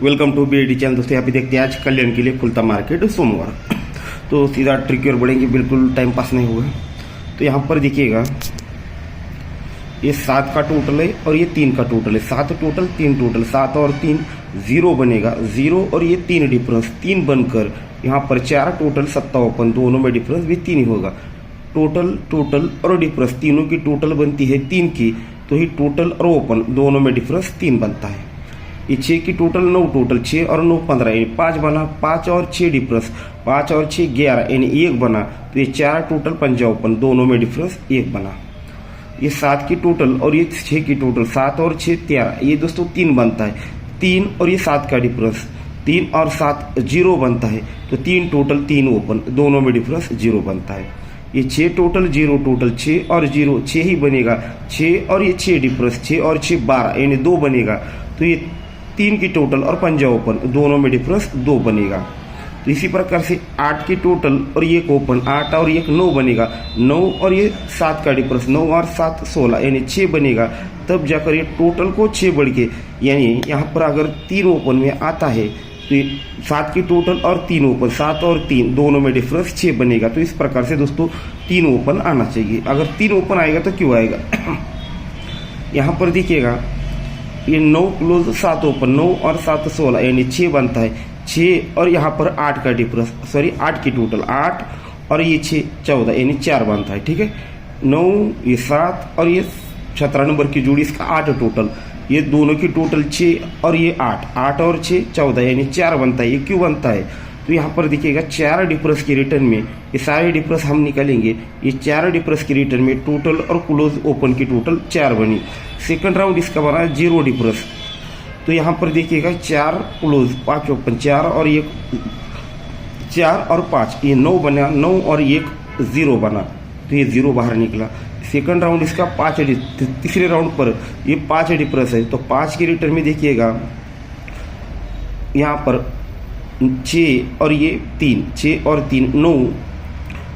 Welcome to BID channel. दोस्तों यहाँ पे देखते हैं आज कल्याण के लिए खुलता मार्केट सोमवार। तो सीधा ट्रिक की ओर बढ़ेंगे, बिल्कुल टाइम पास नहीं होगा। तो यहाँ पर देखिएगा ये 7 का टोटल है और ये 3 का टोटल है। 7 टोटल 3 टोटल, 7 और 3 0 बनेगा, 0 और ये 3 डिफरेंस 3 बनकर यहाँ पर 4 टोटल 7 ओपन, दोनों में डिफरेंस भी 3 ही होगा। टोटल और डिफरेंस तीनों की टोटल बनती है 3 की, तो ही टोटल और ओपन दोनों में डिफरेंस 3 बनता है। ये 6 की टोटल 9 टोटल, 6 और 9 15 यानी 5 बना, 5 और 6 डिफरेंस, 5 और 6 11 यानी 1 बना। तो ये 4 टोटल 5 ओपन, दोनों में डिफरेंस 1 बना। ये 7 की टोटल और ये 6 की टोटल, 7 और 6 13, ये दोस्तों 3 बनता है। 3 और ये 7 का डिफरेंस, 3 और 7 0 बनता है। तो 3 टोटल 3 ओपन, दोनों में डिफरेंस 0 बनता है। ये 6 टोटल 0 टोटल, 6 और 0 6 ही बनेगा, 6 और ये 6 डिफरेंस, 6 और 6 12 यानी 2 बनेगा। तो ये 3 की टोटल और 5 ओपन, दोनों में डिफरेंस 2 बनेगा। तो इसी प्रकार से 8 की टोटल और 1 ओपन, 8 और 1 9 बनेगा, 9 और ये 7 का डिफरेंस, 9 और 7 16 यानी 6 बनेगा। तब जाकर ये टोटल को 6 बढ़ के, यानी यहाँ पर अगर 3 ओपन में आता है तो 7 की टोटल और 3 ओपन, 7 और 3 दोनों में डिफरेंस 6 बनेगा। तो इस प्रकार से दोस्तों 3 ओपन आना चाहिए। अगर 3 ओपन आएगा तो क्यों आएगा? यहाँ पर देखिएगा ये 9 क्लोज 7 ओपन, 9 और 7 16 यानी 6 बनता है। 6 और यहाँ पर 8 का डिफरेंस, 8 की टोटल 8 और ये 6 14 यानी 4 बनता है। ठीक है, 9 ये 7 और ये 17 नंबर की जोड़ी, इसका 8 टोटल, ये दोनों की टोटल 6 और ये 8 और 6 14 यानी 4 बनता है। ये क्यों बनता है? तो यहाँ पर देखिएगा 4 डिफरेंस के रिटर्न में ये सारे डिफरेंस हम निकालेंगे। ये 4 डिफरेंस के रिटर्न में टोटल और क्लोज ओपन की टोटल 4 बनी। सेकंड राउंड इसका बना 0 डिफरेंस। तो यहाँ पर देखिएगा 4 क्लोज 5 ओपन, 4 और 1 4 और 5 ये 9 बना, 9 और 1 0 बना, तो ये 0 बाहर निकला। सेकंड राउंड इसका 5, तीसरे राउंड पर ये 5 डिफरेंस है। तो 5 के रिटर्न में देखिएगा यहाँ पर 6 और ये 3, 6 और 3 9,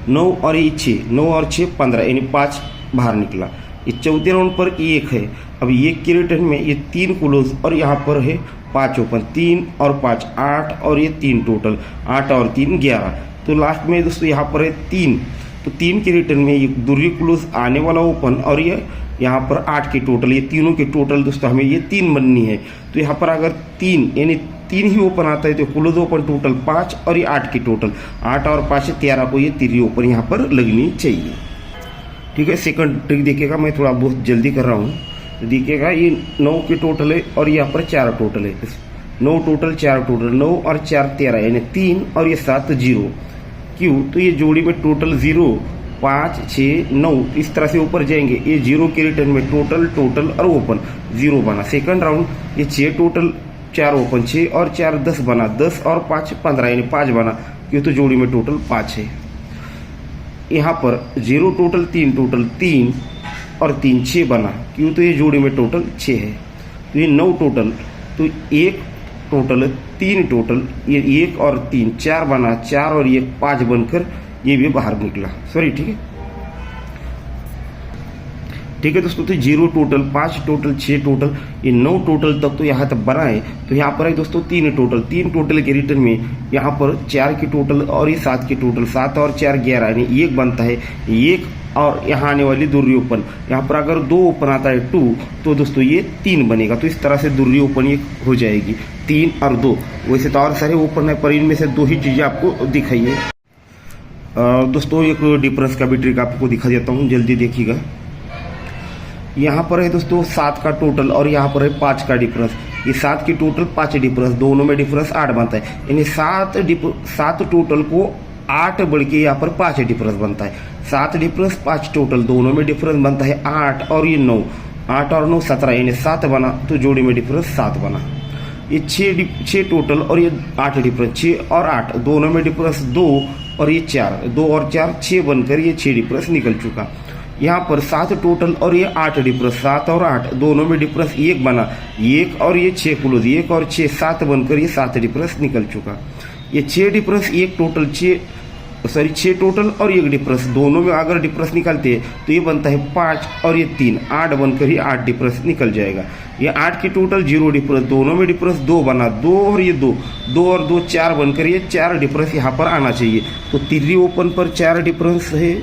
9 और ये 6, 9 और 6 15 यानी 5 बाहर निकला। ये चौथे राउंड पर 1 है। अब 1 के रिटर्न में ये 3 क्लोज और यहाँ पर है 5 ओपन, 3 और 5 8 और ये 3 टोटल, 8 और 3 11। तो लास्ट में दोस्तों यहाँ पर है 3, तो 3 के रिटर्न में ये दूसरी क्लोज आने वाला ओपन और ये यहाँ पर 8 की टोटल, ये तीनों की टोटल दोस्तों हमें ये 3 बननी है। तो यहाँ पर अगर 3 यानी 3 ही ओपन आता है तो क्लोज ओपन टोटल 5 और ये 8 की टोटल, 8 और 5 13 को ये 3 ओपन यहाँ पर लगनी चाहिए। ठीक है, सेकंड ट्रिक देखिएगा, मैं थोड़ा बहुत जल्दी कर रहा हूँ। तो देखिएगा ये 9 की टोटल है और यहाँ पर 4 टोटल है, 9 टोटल 4 टोटल, 9 और 4 13 यानी 3 और ये 7 0। क्यों? तो ये जोड़ी में टोटल 0 5 6 9 इस तरह से ऊपर जाएंगे। ये 0 के रिटर्न में टोटल और ओपन 0 बना। सेकंड राउंड ये 6 टोटल 4 ओपन, 6 और 4 10 बना, 10 और 5 15 यानी 5 बना। क्यों? तो जोड़ी में टोटल 5 है। यहाँ पर 0 टोटल 3 और 3 6 बना। क्यों? तो ये जोड़ी में टोटल 6 है। तो ये 9 टोटल, तो 1 टोटल 3 टोटल, ये 1 और 3 4 बना, 4 और 1 5 बनकर ये भी बाहर निकला। ठीक है दोस्तों, तो 0 टोटल 5 टोटल 6 टोटल, ये 9 टोटल तक तो यहाँ तक बना है। तो यहाँ पर है दोस्तों 3 टोटल के रिटर्न में यहाँ पर 4 की टोटल और ये 7 की टोटल, 7 और 4 11 यानी 1 बनता है। 1 और यहाँ आने वाली दूसरी ओपन, यहाँ पर अगर 2 ओपन आता है 2, तो दोस्तों ये 3 बनेगा। तो इस तरह से दूसरी ओपन ये हो जाएगी 3 और 2। वैसे तो और सारे ओपन है पर इनमें से 2 ही चीज़ें आपको दिखाइए। दोस्तों एक डिफरेंस का भी ट्रिक आपको दिखा देता हूँ, जल्दी देखिएगा। यहाँ पर है दोस्तों 7 का टोटल और यहाँ पर है 5 का डिफरेंस। ये 7 की टोटल 5 डिफरेंस, दोनों में डिफरेंस 8 बनता है। यानी 7 टोटल को 8 बढ़ के यहाँ पर 5 डिफरेंस बनता है। 7 डिफरेंस 5 टोटल, दोनों में डिफरेंस बनता है 8 और ये 9, 8 और 9 17 यानी 7 बना। तो जोड़ी में डिफरेंस 7 बना। ये 6 टोटल और ये 8 डिफरेंस, 6 और 8 दोनों में डिफरेंस 2 और ये 4, 2 और 4 6 बनकर ये 6 डिफरेंस निकल चुका। यहाँ पर 7 टोटल और ये 8 डिफरेंस, 7 और 8 दोनों में डिफरेंस 1 बना, 1 और ये 6 क्लोज, 1 और 6 7 बनकर ये 7 डिफरेंस निकल चुका। ये 6 डिफरेंस 1 टोटल, 6 सॉरी 6 टोटल और 1 डिफरेंस, दोनों में अगर डिफरेंस निकालते हैं तो ये बनता है 5 और ये 3, 8 बनकर ही 8 डिफरेंस निकल जाएगा। ये 8 की टोटल 0 डिफरेंस, दोनों में डिफरेंस 2 बना, 2 और ये 2, 2 और 2 4 बनकर ये 4 डिफरेंस यहाँ पर आना चाहिए। तो तीसरी ओपन पर 4 डिफरेंस है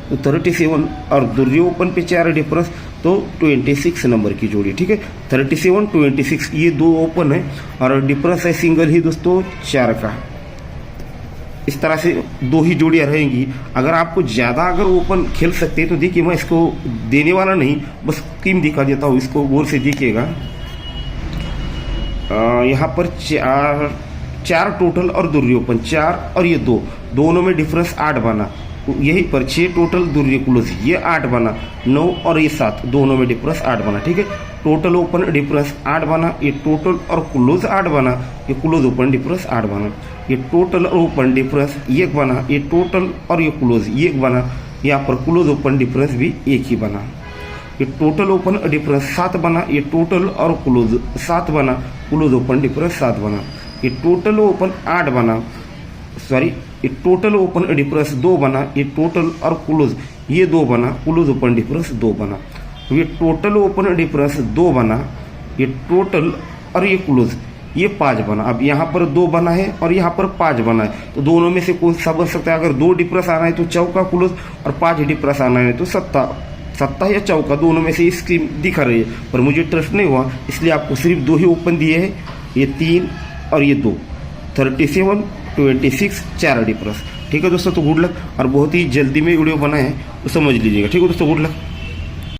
तो 37 और दूसरी ओपन पे 4 डिफरेंस तो 26 नंबर की जोड़ी, ठीक है। 37 26 ये 2 ओपन है और डिफरेंस है सिंगल ही दोस्तों 4 का। इस तरह से 2 ही जोड़ियाँ रहेंगी। अगर आपको ज़्यादा अगर ओपन खेल सकते हैं तो देखिए, मैं इसको देने वाला नहीं, बस स्कीम दिखा देता हूँ, इसको गौर से देखिएगा। यहाँ पर 4 टोटल और दूसरी ओपन 4 और ये 2, दोनों में डिफरेंस 8 बना। यहीं पर 6 टोटल दूसरी क्लोज ये 8 बना, 9 और ये 7, दोनों में डिफरेंस 8 बना, ठीक है। टोटल ओपन डिफरेंस 8 बना, ये टोटल और क्लोज 8 बना, ये क्लोज ओपन डिफरेंस 8 बना, ये टोटल और ओपन डिफरेंस 1 बना, ये टोटल और ये क्लोज 1 बना, यहाँ पर क्लोज ओपन डिफरेंस भी 1 ही बना। ये टोटल ओपन डिफरेंस 7 बना, ये टोटल और क्लोज 7 बना, क्लोज ओपन डिफरेंस 7 बना। ये टोटल ओपन 8 बना, सॉरी ये टोटल ओपन डिफरेंस 2 बना, ये टोटल और क्लोज ये 2 बना, क्लोज ओपन डिफरेंस 2 बना। ये टोटल ओपन डिफरेंस 2 बना, ये टोटल और ये क्लोज ये 5 बना। अब यहाँ पर 2 बना है और यहाँ पर 5 बना है, तो दोनों में से कौन सा बन सकता है? अगर 2 डिफरेंस आना है तो चौका क्लोज और 5 डिफरेंस आना है तो सत्ता या चौका, दोनों में से स्कीम दिखा रही है, पर मुझे ट्रस्ट नहीं हुआ इसलिए आपको सिर्फ 2 ही ओपन दिए हैं, ये 3 और ये 2, 37 26 4 डिफरेंस, ठीक है दोस्तों। तो गुड लक, और बहुत ही जल्दी में वीडियो बना है तो समझ लीजिएगा, ठीक है दोस्तों, गुड लक।